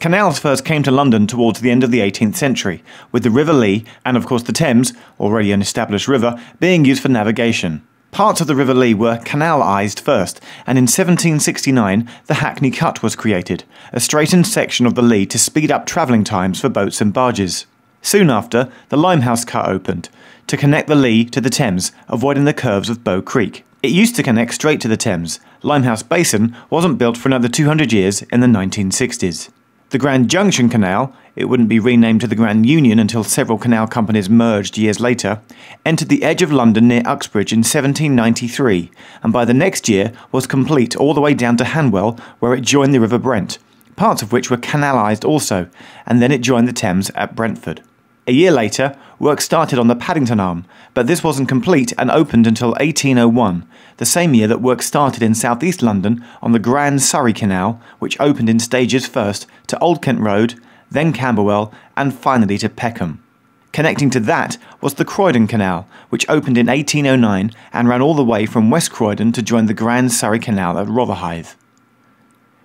Canals first came to London towards the end of the 18th century, with the River Lee and of course the Thames, already an established river, being used for navigation. Parts of the River Lee were canalised first, and in 1769 the Hackney Cut was created, a straightened section of the Lee to speed up travelling times for boats and barges. Soon after, the Limehouse Cut opened, to connect the Lee to the Thames, avoiding the curves of Bow Creek. It used to connect straight to the Thames. Limehouse Basin wasn't built for another 200 years in the 1960s. The Grand Junction Canal, it wouldn't be renamed to the Grand Union until several canal companies merged years later, entered the edge of London near Uxbridge in 1793, and by the next year was complete all the way down to Hanwell, where it joined the River Brent, parts of which were canalised also, and then it joined the Thames at Brentford. A year later, work started on the Paddington Arm, but this wasn't complete and opened until 1801, the same year that work started in South East London on the Grand Surrey Canal, which opened in stages first to Old Kent Road, then Camberwell, and finally to Peckham. Connecting to that was the Croydon Canal, which opened in 1809 and ran all the way from West Croydon to join the Grand Surrey Canal at Rotherhithe.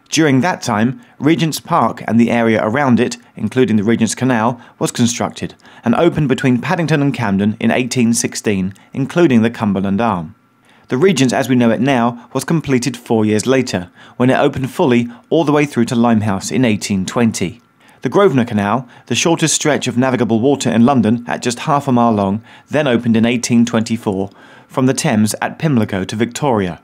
During that time, Regent's Park and the area around it, including the Regent's Canal, was constructed and opened between Paddington and Camden in 1816, including the Cumberland Arm. The Regent's as we know it now was completed 4 years later, when it opened fully all the way through to Limehouse in 1820. The Grosvenor Canal, the shortest stretch of navigable water in London at just half a mile long, then opened in 1824 from the Thames at Pimlico to Victoria.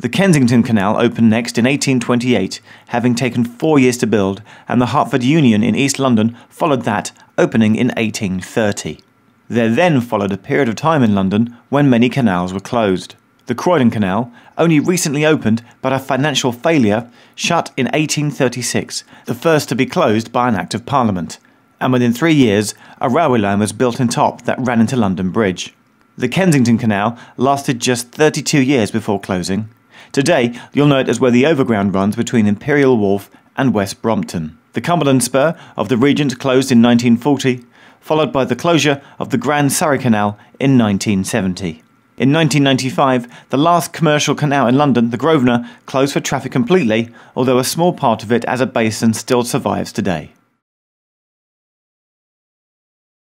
The Kensington Canal opened next in 1828, having taken 4 years to build, and the Hertford Union in East London followed that, opening in 1830. There then followed a period of time in London when many canals were closed. The Croydon Canal, only recently opened but a financial failure, shut in 1836, the first to be closed by an Act of Parliament, and within 3 years a railway line was built on top that ran into London Bridge. The Kensington Canal lasted just 32 years before closing. Today, you'll know it as where the overground runs between Imperial Wharf and West Brompton. The Cumberland Spur of the Regent closed in 1940, followed by the closure of the Grand Surrey Canal in 1970. In 1995, the last commercial canal in London, the Grosvenor, closed for traffic completely, although a small part of it as a basin still survives today.